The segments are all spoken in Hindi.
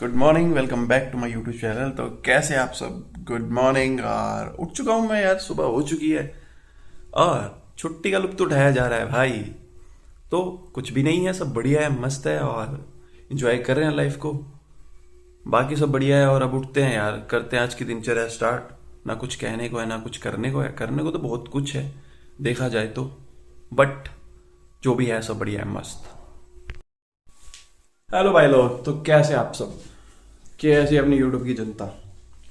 Good morning, welcome back to my YouTube channel. तो कैसे आप सब? Good morning. और उठ चुका हूँ मैं यार, सुबह हो चुकी है और छुट्टी का लुत्फ उठाया जा रहा है भाई। तो कुछ भी नहीं है, सब बढ़िया है, मस्त है और इंजॉय कर रहे हैं लाइफ को। बाकी सब बढ़िया है और अब उठते हैं यार, करते हैं आज की दिनचर्या स्टार्ट। ना कुछ कहने को है ना कुछ करने को है, करने को तो बहुत कुछ है देखा जाए तो, बट जो भी है सब बढ़िया है, मस्त। हेलो भाई लोग, तो कैसे आप सब? कैसे अपनी यूट्यूब की जनता?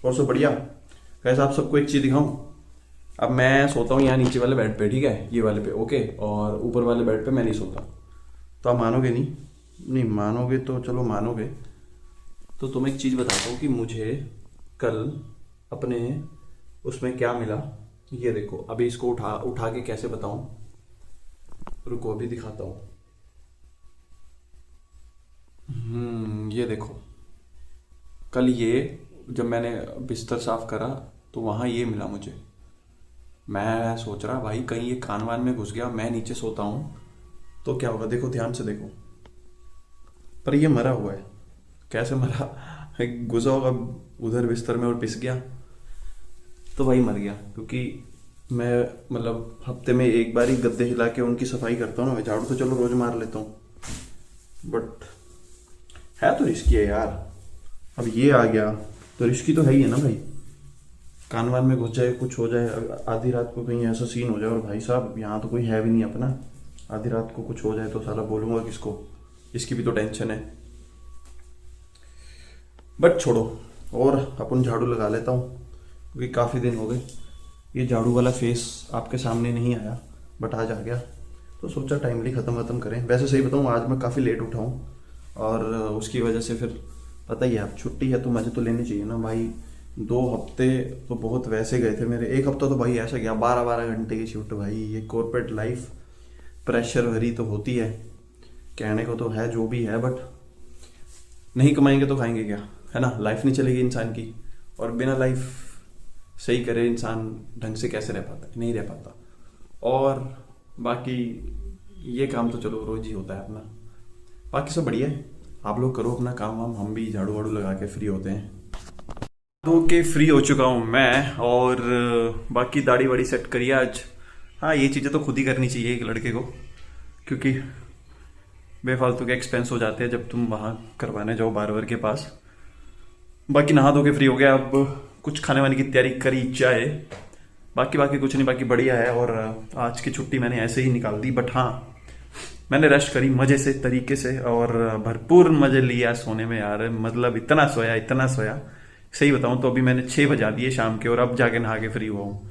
और सब बढ़िया? कैसे आप सबको एक चीज़ दिखाऊं? अब मैं सोता हूँ यहाँ नीचे वाले बेड पे, ठीक है, ये वाले पे ओके, और ऊपर वाले बेड पे मैं नहीं सोता। तो आप मानोगे नहीं? नहीं मानोगे तो चलो मानोगे। तो तुम्हें एक चीज़ बताता हूँ कि मुझे कल अपने उसमें क्या मिला। ये देखो, अभी इसको उठा उठा के कैसे बताऊँ, रुको अभी दिखाता हूँ। ये देखो, कल ये जब मैंने बिस्तर साफ करा तो वहाँ ये मिला मुझे। मैं सोच रहा भाई कहीं ये कान वान में घुस गया, मैं नीचे सोता हूँ तो क्या होगा। देखो ध्यान से देखो, पर ये मरा हुआ है। कैसे मरा? घुसा होगा उधर बिस्तर में और पिस गया तो भाई मर गया। क्योंकि मैं मतलब हफ्ते में एक बार ही गद्दे हिला के उनकी सफाई करता हूँ ना। मैं झाड़ू तो चलो रोज मार लेता हूँ, बट है तो रिस्की है यार। अब ये आ गया तो रिस्की तो है ही है ना भाई। कान वान में घुस जाए, कुछ हो जाए, आधी रात को कहीं ऐसा सीन हो जाए, और भाई साहब यहाँ तो कोई है भी नहीं अपना, आधी रात को कुछ हो जाए तो साला बोलूंगा किसको? इसकी भी तो टेंशन है। बट छोड़ो, और अपन झाड़ू लगा लेता हूँ क्योंकि काफ़ी दिन हो गए ये झाड़ू वाला फेस आपके सामने नहीं आया, बट आज आ गया तो सोचा टाइमली ख़त्म करें। वैसे सही बताऊँ आज मैं काफ़ी लेट उठा हूँ और उसकी वजह से फिर पता ही है, अब छुट्टी है तो मज़े तो लेने चाहिए ना भाई। 2 हफ्ते तो बहुत वैसे गए थे मेरे, एक हफ्ता तो भाई ऐसा गया 12-12 घंटे की शिफ्ट भाई। ये कॉर्पोरेट लाइफ प्रेशर भरी तो होती है, कहने को तो है जो भी है, बट नहीं कमाएंगे तो खाएंगे क्या, है ना? लाइफ नहीं चलेगी इंसान की, और बिना लाइफ सही करे इंसान ढंग से कैसे रह पाता है? नहीं रह पाता। और बाकी ये काम तो चलो रोज ही होता है अपना, बाकी सब बढ़िया है। आप लोग करो अपना काम वाम, हम भी झाड़ू वाड़ू लगा के फ्री होते हैं। धो के फ्री हो चुका हूँ मैं, और बाकी दाढ़ी वाड़ी सेट करिए आज। हाँ, ये चीज़ें तो खुद ही करनी चाहिए एक लड़के को, क्योंकि बेफालतू के एक्सपेंस हो जाते हैं जब तुम वहाँ करवाने जाओ बार्बर के पास। बाकी नहा धो के फ्री हो गया, अब कुछ खाने वाने की तैयारी करी जाए। बाकी बाकी कुछ नहीं, बाकी बढ़िया है। और आज की छुट्टी मैंने ऐसे ही निकाल दी, बट हाँ मैंने रेस्ट करी मजे से तरीके से, और भरपूर मजे लिया सोने में यार। मतलब इतना सोया इतना सोया, सही बताऊं तो अभी मैंने 6 बजा दिए शाम के, और अब जाके नहा के फ्री हुआ हूँ।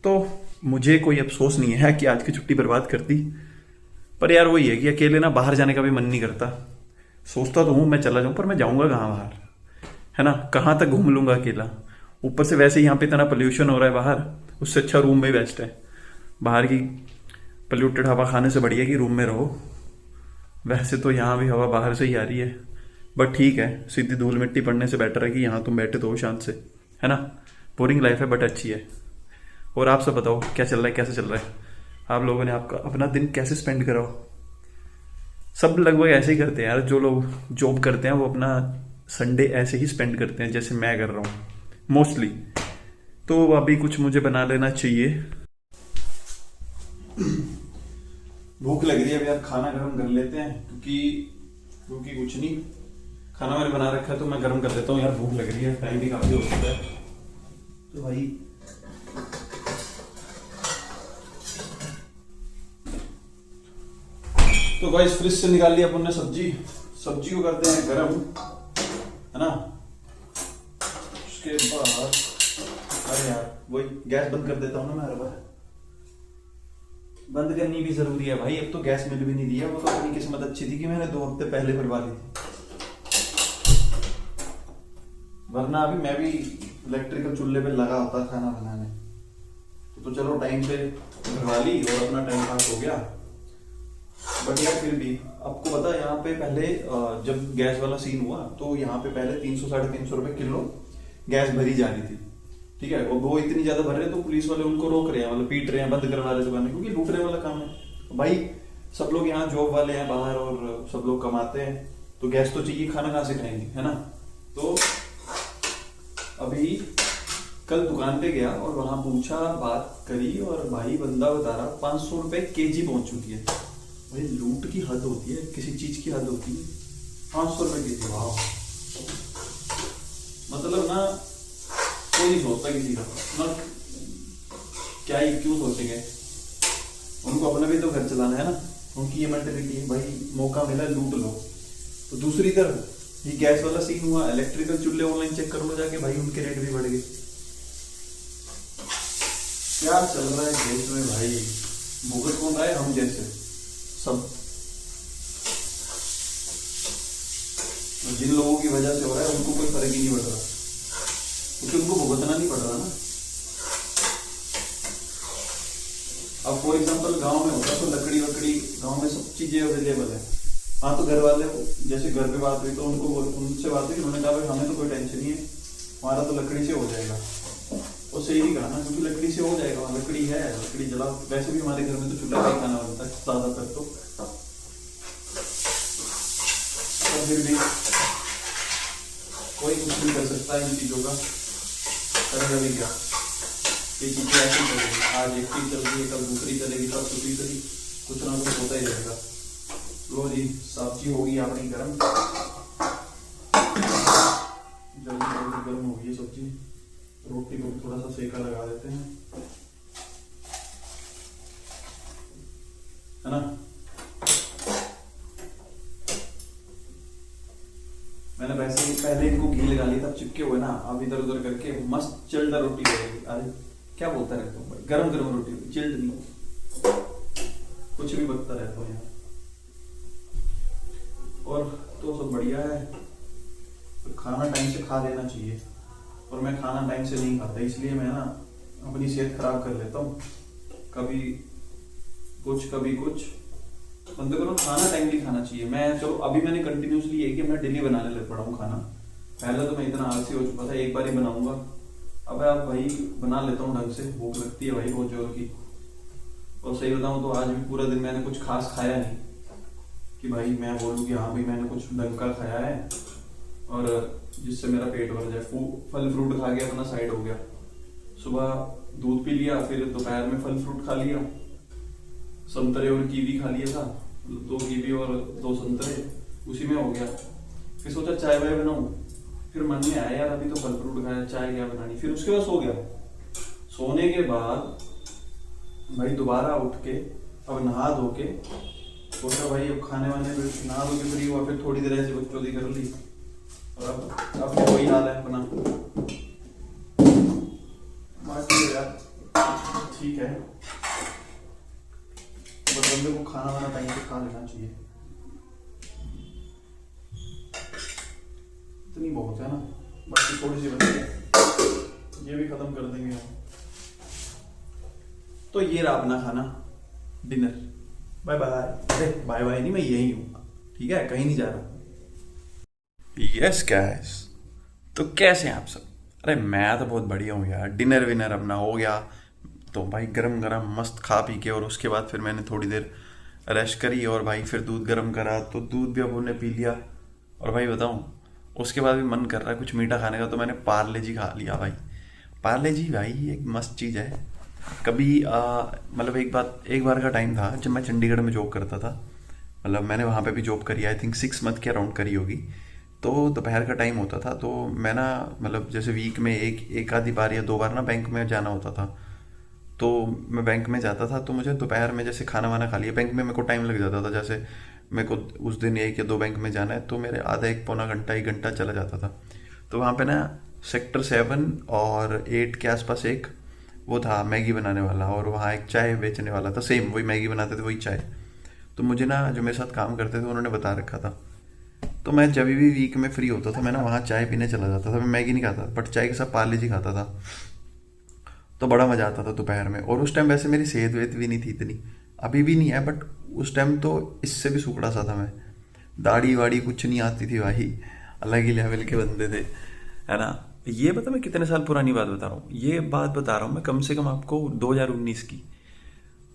तो मुझे कोई अफसोस नहीं है कि आज की छुट्टी बर्बाद कर दी, पर यार वही है कि अकेले ना बाहर जाने का भी मन नहीं करता। सोचता तो हूँ मैं चला जाऊँ, पर मैं जाऊँगा कहाँ बाहर, है ना? कहाँ तक घूम लूंगा अकेला? ऊपर से वैसे ही यहाँ पे इतना पोल्यूशन हो रहा है बाहर, उससे अच्छा रूम में बेस्ट है। बाहर की पोल्यूटेड हवा खाने से बढ़िया कि रूम में रहो। वैसे तो यहाँ भी हवा बाहर से ही आ रही है, बट ठीक है, सीधी धूल मिट्टी पड़ने से बेटर है कि यहाँ तुम बैठे तो हो शांत से, है ना? बोरिंग लाइफ है बट अच्छी है। और आप सब बताओ क्या चल रहा है, कैसे चल रहा है? आप लोगों ने आपका अपना दिन कैसे स्पेंड करा? सब लगभग ऐसे ही करते हैं यार, जो लोग जॉब करते हैं वो अपना संडे ऐसे ही स्पेंड करते हैं जैसे मैं कर रहा हूँ मोस्टली। तो अभी कुछ मुझे बना लेना चाहिए। भूख लग रही है, अब यार खाना गर्म कर लेते हैं, क्योंकि कुछ नहीं, खाना मैंने बना रखा है तो मैं गर्म कर देता हूँ यार। भूख लग रही है, टाइम भी काफी हो चुका है तो भाई। तो गाइस फ्रिज से निकाल लिया अपन ने सब्जी को करते हैं गर्म, है ना? उसके बाद अरे यार वही गैस बंद कर देता हूँ ना मैं हर बार। बंद करनी भी जरूरी है भाई, अब तो गैस मिल भी नहीं दिया। वो तो अपनी किस्मत अच्छी थी कि मैंने 2 हफ्ते पहले भरवा ली थी, वरना अभी मैं भी इलेक्ट्रिकल चूल्हे पे लगा होता खाना बनाने। तो चलो टाइम पे भरवा ली और अपना टाइम पास हो गया। बट यार फिर भी आपको पता है, यहाँ पे पहले जब गैस वाला सीन हुआ तो यहाँ पे पहले 300-350 रुपए किलो गैस भरी जा रही थी, ठीक है? और वो इतनी ज्यादा भर रहे तो पुलिस वाले उनको रोक रहे हैं, मतलब पीट रहे हैं, बंद करवा रहे दुकानें, क्योंकि लूटने वाला काम है भाई। सब लोग यहाँ जॉब वाले हैं बाहर और सब लोग कमाते हैं, तो गैस तो चाहिए, खाना कहाँ से खाएंगे, है ना। तो अभी कल दुकान पे गया और वहां पूछा, बात करी, और भाई बंदा बता रहा 500 रुपए kg पहुंच चुकी है। भाई लूट की हद होती है, किसी चीज की हद होती है। 500 रुपए kg, वाह। मतलब ना कोई नहीं सोचता किसी का ना, क्या ही क्यों सोचेंगे, उनको अपना भी तो घर चलाना है ना। उनकी ये मेंटेलिटी है, भाई मौका मिला लूट लो। तो दूसरी तरफ ये गैस वाला सीन हुआ, इलेक्ट्रिकल चूल्हे ऑनलाइन चेक कर लो जाके, भाई उनके रेट भी बढ़ गए। क्या चल रहा है देश में भाई, भुगत कौन रहा है, हम जैसे सब। जिन लोगों की वजह से हो रहा है उनको कोई फर्क ही नहीं पड़ रहा, क्योंकि उनको भुगतना नहीं पड़ रहा ना। अब फॉर एग्जाम्पल गांव में होता तो लकड़ी वकड़ी गांव में सब चीजें अवेलेबल है। हाँ, तो घर वाले जैसे घर पे बात हुई तो उनसे बात हुई, उन्होंने कहा भाई हमें तो कोई टेंशन नहीं है, हमारा तो लकड़ी से हो जाएगा। और सही भी कहा ना, क्योंकि लकड़ी से हो जाएगा, लकड़ी है, लकड़ी जलाओ। वैसे भी हमारे घर में तो चूल्हा का ही खाना बनता है ज्यादातर तो। फिर भी कोई कुछ नहीं कर सकता इन चीजों का, करेगा भी क्या। ये चीजें ऐसी चलेगी, आज एक चीज चल रही है, कल दूसरी चलेगी, कल तीसरी, कुछ ना कुछ होता ही रहेगा। लो जी, सब्जी होगी अपनी गर्म, जल्दी जल्दी गर्म हो गई सब्जी। रोटी को थोड़ा सा सेका लगा देते हैं, है ना। मैंने वैसे ही पहले इनको घी लगा लिया, तब चिपके हुए ना, अब इधर उधर करके मस्त चिल्ड रोटी बनेगी। अरे क्या बोलता रहता हूँ भाई, गरम गरम रोटी, चिल्ड नहीं, कुछ भी बकता रहता हूँ यहाँ। और तो सब बढ़िया है, तो खाना टाइम से खा लेना चाहिए। और मैं खाना टाइम से नहीं खाता, इसलिए मैं ना अपनी सेहत खराब कर लेता हूँ, कभी कुछ कभी कुछ। बंदे को ना खाना टाइमली खाना चाहिए। मैं चलो अभी मैंने कंटिन्यूसली ये कि मैं डेली बनाने लग पड़ा हूँ खाना। पहले तो मैं इतना आलसी हो चुका था, एक बार ही बनाऊंगा। अब आप भाई बना लेता हूँ ढंग से, भूख लगती है भाई बहुत जोर की। और सही बताऊँ तो आज भी पूरा दिन मैंने कुछ खास खाया नहीं कि भाई मैं बोलूँ कि हाँ भाई मैंने कुछ ढंग का खाया है और जिससे मेरा पेट भर जाए। फल फ्रूट खा के अपना साइड हो गया। सुबह दूध पी लिया, फिर दोपहर में फल फ्रूट खा लिया, संतरे और कीवी खा लिया था, 2 कीवी और 2 संतरे, उसी में हो गया। फिर सोचा चाय वाय बनाऊं, फिर मन में आया यार अभी तो फल फ्रूट खाया, चाय क्या बनानी। फिर उसके बाद सो गया। सोने के बाद भाई दोबारा उठ के अब नहा धो के सोचा भाई अब खाने वाने में नहा धो के फ्री हुआ, फिर थोड़ी देर ऐसे बकचोदी कर ली और अब वही हाल है अपना। बाकी यार ठीक है, बस बंदे को खाना वाना टाइम पे खा लेना चाहिए, इतनी बहुत है ना। बाकी थोड़ी सी बची है, ये भी खत्म कर देंगे हम। तो ये रहा अपना खाना, डिनर। Bye bye. अरे बाय बाय नहीं, मैं यही हूँ, ठीक है, कहीं नहीं जा रहा। यस गाइस, तो कैसे हैं आप सब? अरे मैं तो बहुत बढ़िया हूँ यार। डिनर विनर अपना हो गया, तो भाई गरम गरम मस्त खा पी के, और उसके बाद फिर मैंने थोड़ी देर रेस्ट करी और भाई फिर दूध गरम करा, तो दूध भी अब उन्होंने पी लिया। और भाई बताऊँ, उसके बाद भी मन कर रहा है कुछ मीठा खाने का, तो मैंने पार्ले जी खा लिया भाई। पार्ले जी भाई एक मस्त चीज़ है। कभी मतलब एक बार का टाइम था जब मैं चंडीगढ़ में जॉब करता था। मतलब मैंने वहाँ पे भी जॉब करी, आई थिंक 6 मंथ के अराउंड करी होगी। तो दोपहर का टाइम होता था, तो मैं ना मतलब जैसे वीक में एक आधी बार या 2 बार ना बैंक में जाना होता था। तो मैं बैंक में जाता था, तो मुझे दोपहर में जैसे खाना वाना खा लिया, बैंक में मेरे को टाइम लग जाता था। जैसे मेरे को उस दिन 1 या 2 बैंक में जाना है, तो मेरे आधा 1 पौना घंटा 1 घंटा चला जाता था। तो वहाँ पे ना सेक्टर 7 और 8 के आसपास एक वो था मैगी बनाने वाला, और वहाँ एक चाय बेचने वाला था, सेम वही मैगी बनाते थे वही चाय। तो मुझे ना जो मेरे साथ काम करते थे उन्होंने बता रखा था, तो मैं जब भी वीक में फ्री होता था मैं ना वहाँ चाय पीने चला जाता था। मैं मैगी नहीं खाता, बट चाय के साथ पार्ले जी खाता था। तो बड़ा मज़ा आता था दोपहर में। और उस टाइम वैसे मेरी सेहत वेहत भी नहीं थी इतनी, अभी भी नहीं है, बट उस टाइम तो इससे भी सुकड़ा सा था मैं। दाढ़ी वाड़ी कुछ नहीं आती थी भाई, अलग ही लेवल के बंदे थे, है ना। ये पता मैं कितने साल पुरानी बात बता रहा हूँ, ये बात बता रहा हूँ मैं कम से कम आपको 2019 की।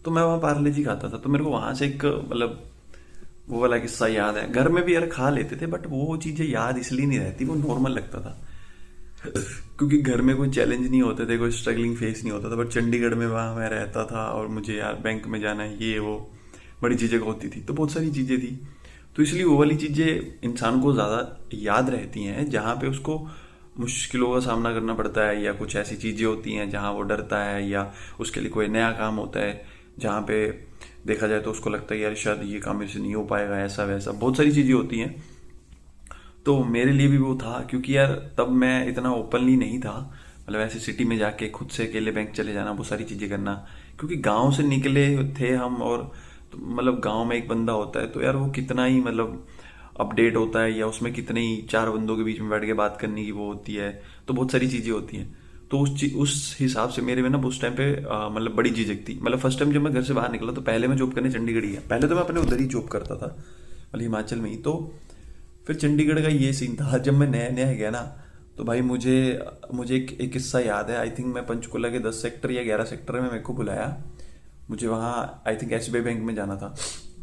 तो मैं वहाँ पार्ले जी खाता था, तो मेरे को वहाँ से एक मतलब वो वाला किस्सा याद है। घर में भी यार खा लेते थे, बट वो चीजें याद इसलिए नहीं रहती, वो नॉर्मल लगता था क्योंकि घर में कोई चैलेंज नहीं होते थे, कोई स्ट्रगलिंग फेस नहीं होता था। बट चंडीगढ़ में वहाँ मैं रहता था और मुझे यार बैंक में जाना है, ये वो बड़ी चीज़ें होती थी, तो बहुत सारी चीज़ें थी। तो इसलिए वो वाली चीज़ें इंसान को ज़्यादा याद रहती हैं जहाँ पे उसको मुश्किलों का सामना करना पड़ता है, या कुछ ऐसी चीज़ें होती हैं जहाँ वो डरता है, या उसके लिए कोई नया काम होता है जहाँ पे देखा जाए तो उसको लगता है यार शायद ये काम मेरे से नहीं हो पाएगा, ऐसा वैसा बहुत सारी चीज़ें होती हैं। तो मेरे लिए भी वो था, क्योंकि यार तब मैं इतना ओपनली नहीं था, मतलब ऐसे सिटी में जाके खुद से अकेले बैंक चले जाना, वो सारी चीज़ें करना, क्योंकि गांव से निकले थे हम। और तो मतलब गांव में एक बंदा होता है तो यार वो कितना ही मतलब अपडेट होता है, या उसमें कितने ही चार बंदों के बीच में बैठ के बात करने की वो होती है, तो बहुत सारी चीज़ें होती हैं। तो उस हिसाब से मेरे में ना उस टाइम पे मतलब बड़ी झिझक थी। मतलब फर्स्ट टाइम जब मैं घर से बाहर निकला तो पहले मैं जॉब करने चंडीगढ़ ही गया। पहले तो मैं अपने उधर ही जॉब करता था, मतलब हिमाचल में ही। तो फिर चंडीगढ़ का ये सीन था, जब मैं नया नया गया ना, तो भाई मुझे मुझे एक किस्सा याद है। आई थिंक मैं पंचकुला के 10 सेक्टर या 11 सेक्टर में मेरे को बुलाया। मुझे वहाँ आई थिंक एसबीआई बैंक में जाना था।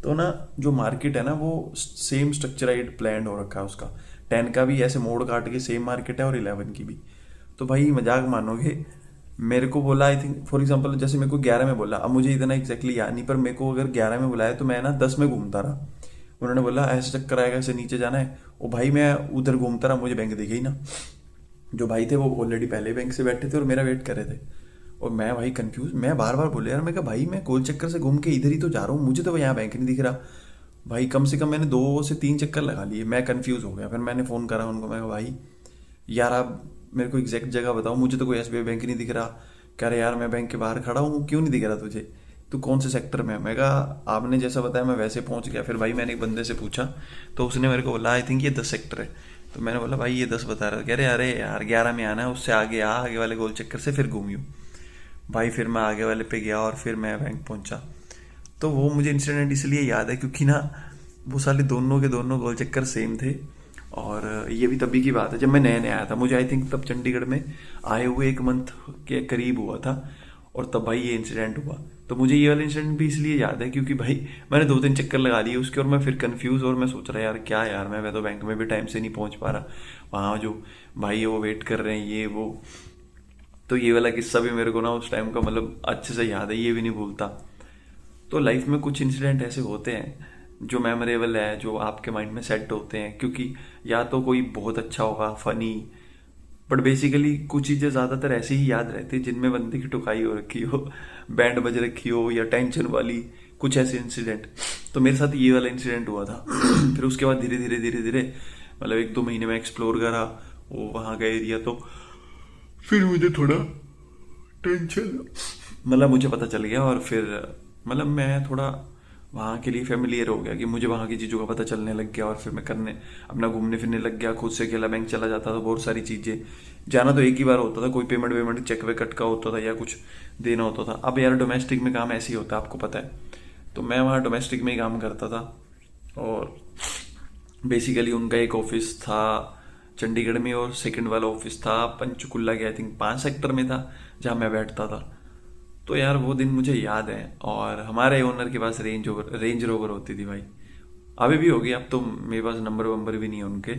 तो ना जो मार्केट है ना वो सेम स्ट्रक्चराइड प्लान हो रखा है उसका। 10 का भी ऐसे मोड़ काट के सेम मार्केट है, और 11 की भी। तो भाई मजाक मानोगे, मेरे को बोला आई थिंक फॉर एग्जांपल जैसे मेरे को 11 में बोला, अब मुझे इतना एग्जैक्टली याद नहीं, पर मेरे को अगर 11 में बुलाया तो मैं ना 10 में घूमता रहा। उन्होंने बोला ऐसे चक्कर आएगा, ऐसे नीचे जाना है। ओ भाई मैं उधर घूमता रहा, मुझे बैंक दिखे ही ना। जो भाई थे वो ऑलरेडी पहले बैंक से बैठे थे और मेरा वेट कर रहे थे। और मैं भाई कंफ्यूज, मैं बार बार बोले यार, मैं कहा भाई मैं गोल चक्कर से घूम के इधर ही तो जा रहा हूँ, मुझे तो यहाँ बैंक नहीं दिख रहा। भाई कम से कम मैंने 2 से 3 चक्कर लगा लिए, मैं कंफ्यूज हो गया। फिर मैंने फ़ोन करा उनको, मैं कहा भाई यार आप मेरे को एग्जैक्ट जगह बताओ, मुझे तो कोई एसबीआई बैंक नहीं दिख रहा। कह रहे यार मैं बैंक के बाहर खड़ा हूँ, क्यों नहीं दिख रहा तुझे, तू कौन से सेक्टर में है? मैं कहा आपने जैसा बताया मैं वैसे पहुंच गया। फिर भाई मैंने एक बंदे से पूछा, तो उसने मेरे को बोला आई थिंक ये 10 सेक्टर है। तो मैंने बोला भाई ये 10 बता रहा था। कह रहे अरे यार 11 में आना है, उससे आगे आ, आगे वाले गोल चक्कर से फिर घूमियो। भाई फिर मैं आगे वाले पे गया और फिर मैं बैंक पहुंचा। तो वो मुझे इंसिडेंट इसलिए याद है क्योंकि ना वो साले दोनों के दोनों गोल चक्कर सेम थे। और ये भी तभी की बात है जब मैं नया नया आया था, मुझे आई थिंक तब चंडीगढ़ में आए हुए 1 मंथ के करीब हुआ था। और तब भाई ये इंसिडेंट हुआ। तो मुझे ये वाला इंसिडेंट भी इसलिए याद है क्योंकि भाई मैंने 2-3 चक्कर लगा लिए उसके, और मैं फिर कंफ्यूज, और मैं सोच रहा यार क्या यार मैं तो बैंक में भी टाइम से नहीं पहुंच पा रहा, वहाँ जो भाई है वो वेट कर रहे हैं ये वो। तो ये वाला किस्सा भी मेरे को ना उस टाइम का मतलब अच्छे से याद है, ये भी नहीं भूलता। तो लाइफ में कुछ इंसिडेंट ऐसे होते हैं जो मेमोरेबल है, जो आपके माइंड में सेट होते हैं, क्योंकि या तो कोई बहुत अच्छा होगा फनी, बट बेसिकली कुछ चीज़ें ज़्यादातर ऐसी ही याद रहती है जिनमें बंदे की टुकाई हो रखी हो, बैंड बज रखी हो, या टेंशन वाली कुछ ऐसे इंसिडेंट। तो मेरे साथ ये वाला इंसिडेंट हुआ था। फिर उसके बाद धीरे धीरे धीरे धीरे मतलब 1-2 महीने में एक्सप्लोर करा वो वहाँ का एरिया। तो फिर मुझे थोड़ा टेंशन, मतलब मुझे पता चल गया, और फिर मतलब मैं थोड़ा वहाँ के लिए फेमिलियर हो गया कि मुझे वहाँ की चीज़ों का पता चलने लग गया। और फिर मैं करने अपना घूमने फिरने लग गया, खुद से अकेला बैंक चला जाता था। बहुत सारी चीज़ें जाना तो एक ही बार होता था, कोई पेमेंट वेमेंट चेक वे कट का होता था या कुछ देना होता था। अब यार डोमेस्टिक में काम ऐसे ही होता है, आपको पता है। तो मैं वहाँ डोमेस्टिक में ही काम करता था। और बेसिकली उनका एक ऑफिस था चंडीगढ़ में, और सेकंड वाला ऑफिस था पंचकुला के आई थिंक 5 सेक्टर में था, जहाँ मैं बैठता था। तो यार वो दिन मुझे याद है। और हमारे ओनर के पास रेंज रोवर होती थी भाई, अभी भी होगी। अब तो मेरे पास नंबर वंबर भी नहीं है उनके।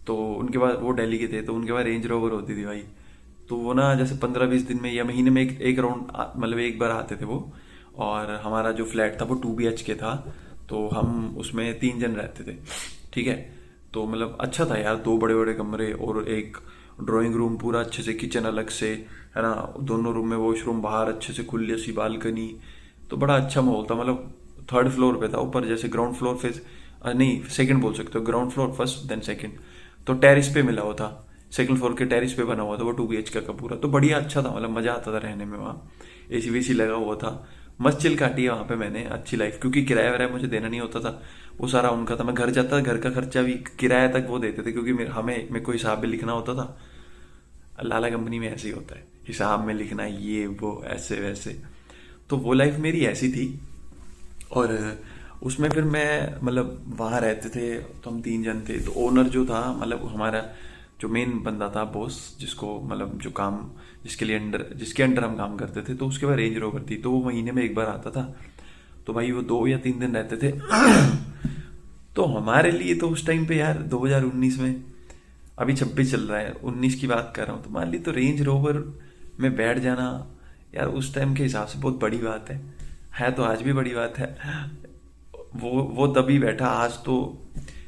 तो उनके पास, वो दिल्ली के थे, तो उनके पास रेंज रोवर होती थी भाई। तो वो ना जैसे 15-20 दिन में या महीने में एक राउंड मतलब एक बार आते थे वो। और हमारा जो फ्लैट था वो 2 BHK था, तो हम उसमें 3 जन रहते थे, ठीक है। तो मतलब अच्छा था यार, 2 बड़े बड़े कमरे और एक ड्राइंग रूम पूरा अच्छे से, किचन अलग से है ना, दोनों रूम में वॉशरूम, बाहर अच्छे से खुली सी बालकनी। तो बड़ा अच्छा माहौल था। मतलब 3rd फ्लोर पे था, ऊपर जैसे ग्राउंड फ्लोर पे नहीं सेकंड बोल सकते हो, ground floor first then second. तो टेरिस पे मिला हुआ था, सेकंड फ्लोर के टेरिस पे बना हुआ था वो 2 BHK का पूरा। तो बढ़िया अच्छा था, मतलब मजा आता था रहने में वहाँ। एसी वेसी लगा हुआ था, मस्त चिल काटी है वहाँ पे मैंने, अच्छी लाइफ। क्योंकि किराया वराया मुझे देना नहीं होता था, वो सारा उनका था। मैं घर जाता था, घर का खर्चा भी किराया तक वो देते थे, क्योंकि मेरे को हिसाब भी लिखना होता था। लाला कंपनी में ऐसे ही होता है, हिसाब में लिखना ये वो ऐसे वैसे। तो वो लाइफ मेरी ऐसी थी। और उसमें फिर मैं मतलब वहाँ रहते थे तो हम 3 जन थे। तो ओनर जो था, मतलब हमारा जो मेन बंदा था बॉस, जिसको मतलब जो काम जिसके अंडर हम काम करते थे, तो उसके बाद रेंज रोवर थी। तो वो महीने में एक बार आता था। तो भाई वो 2 या 3 दिन रहते थे। तो हमारे लिए तो उस टाइम पे यार 2019 में, अभी 26 चल रहा है, 19 की बात कर रहा हूँ, तो मान ली तो रेंज रोवर में बैठ जाना यार उस टाइम के हिसाब से बहुत बड़ी बात है तो आज भी बड़ी बात है। वो तभी बैठा, आज तो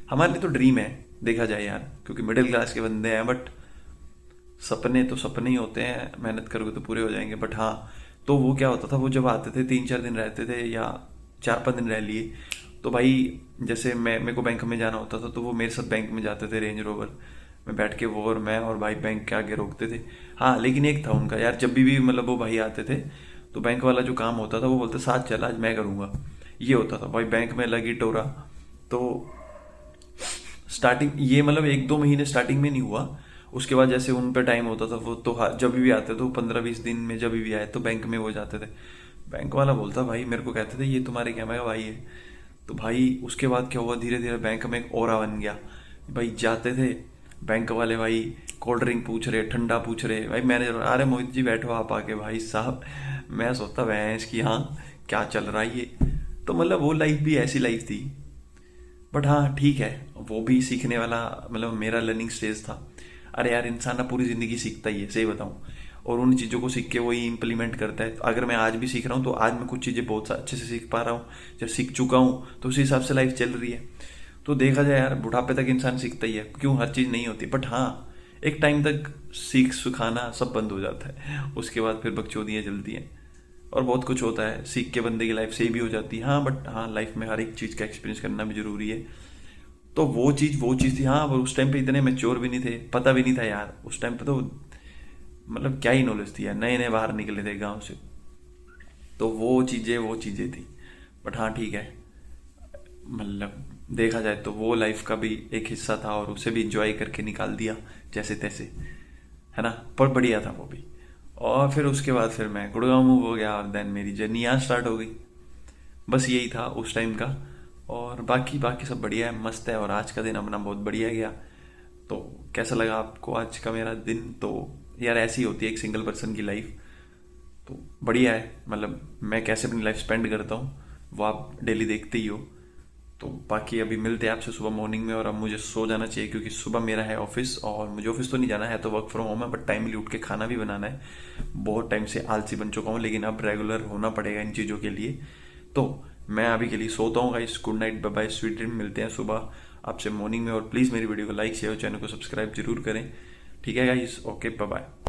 हमारे लिए तो ड्रीम है देखा जाए यार, क्योंकि मिडिल क्लास के बंदे हैं, बट सपने तो सपने ही होते हैं, मेहनत करोगे तो पूरे हो जाएंगे। बट हाँ, तो वो क्या होता था, वो जब आते थे 3-4 दिन रहते थे या 4-5 दिन रह लिए, तो भाई जैसे मेरे को बैंक में जाना होता था तो वो मेरे साथ बैंक में जाते थे रेंज रोवर में बैठ के, वो और मैं और भाई बैंक के आगे रोकते थे। हाँ लेकिन एक था उनका यार, जब भी मतलब वो भाई आते थे तो बैंक वाला जो काम होता था वो बोलते साथ चल आज मैं करूँगा, ये होता था भाई बैंक में लगी टोरा। तो स्टार्टिंग ये मतलब 1-2 महीने स्टार्टिंग में नहीं हुआ, उसके बाद जैसे उन पे टाइम होता था वो तो जब भी आते तो 15-20 दिन में जब भी आए तो बैंक में वो जाते थे। बैंक वाला बोलता भाई, मेरे को कहते थे ये तुम्हारे क्या, मैं कहा भाई है। तो भाई उसके बाद क्या हुआ, धीरे धीरे बैंक में एक ऑरा बन गया। भाई जाते थे बैंक वाले, भाई कोल्ड ड्रिंक पूछ रहे, ठंडा पूछ रहे, भाई मैनेजर अरे मोहित जी बैठो आप आके, भाई साहब मैं सोचता भैंस की हाँ क्या चल रहा है ये। तो मतलब वो लाइफ भी ऐसी लाइफ थी। बट हाँ ठीक है, वो भी सीखने वाला मतलब मेरा लर्निंग स्टेज था। अरे यार इंसान ना पूरी ज़िंदगी सीखता ही है, सही बताऊँ, और उन चीज़ों को सीख के वही इम्प्लीमेंट करता है। अगर मैं आज भी सीख रहा हूँ तो आज मैं कुछ चीज़ें बहुत अच्छे से सीख पा रहा हूँ, जब सीख चुका हूँ तो उसी हिसाब से लाइफ चल रही है। तो देखा जाए यार बुढ़ापे तक इंसान सीखता ही है, क्यों हर चीज़ नहीं होती, बट हाँ एक टाइम तक सीख सुखाना सब बंद हो जाता है, उसके बाद फिर बकचोदियाँ चलती हैं और बहुत कुछ होता है, सीख के बंदे की लाइफ सही भी हो जाती है। हाँ बट हाँ लाइफ में हर एक चीज़ का एक्सपीरियंस करना भी जरूरी है। तो वो चीज़ थी हाँ, पर उस टाइम पे इतने मैच्योर भी नहीं थे, पता भी नहीं था यार उस टाइम पे, तो मतलब क्या ही नॉलेज थी यार, नए नए बाहर निकले थे गांव से। तो वो चीज़ें थी। बट हाँ ठीक है, मतलब देखा जाए तो वो लाइफ का भी एक हिस्सा था और उसे भी इंजॉय करके निकाल दिया जैसे तैसे, है ना, पर बढ़िया था वो भी। और फिर उसके बाद फिर मैं गुड़गांव मूव हो गया और देन मेरी जर्नी यहाँ स्टार्ट हो गई। बस यही था उस टाइम का, और बाकी बाकी सब बढ़िया है, मस्त है, और आज का दिन अपना बहुत बढ़िया गया। तो कैसा लगा आपको आज का मेरा दिन? तो यार ऐसी होती है एक सिंगल पर्सन की लाइफ, तो बढ़िया है, मतलब मैं कैसे अपनी लाइफ स्पेंड करता हूँ वो आप डेली देखते ही हो। तो बाकी अभी मिलते हैं आपसे सुबह मॉर्निंग में, और अब मुझे सो जाना चाहिए क्योंकि सुबह मेरा है ऑफिस, और मुझे ऑफिस तो नहीं जाना है, तो वर्क फ्रॉम होम है, बट टाइमली उठ के खाना भी बनाना है। बहुत टाइम से आलसी बन चुका हूँ, लेकिन अब रेगुलर होना पड़ेगा इन चीज़ों के लिए। तो मैं अभी के लिए सोता हूँ guys, good night, bye bye, sweet dream, मिलते हैं सुबह आपसे मॉर्निंग में। और प्लीज़ मेरी वीडियो को लाइक शेयर और चैनल को सब्सक्राइब जरूर करें, ठीक है गाइस, ओके बाय बाय।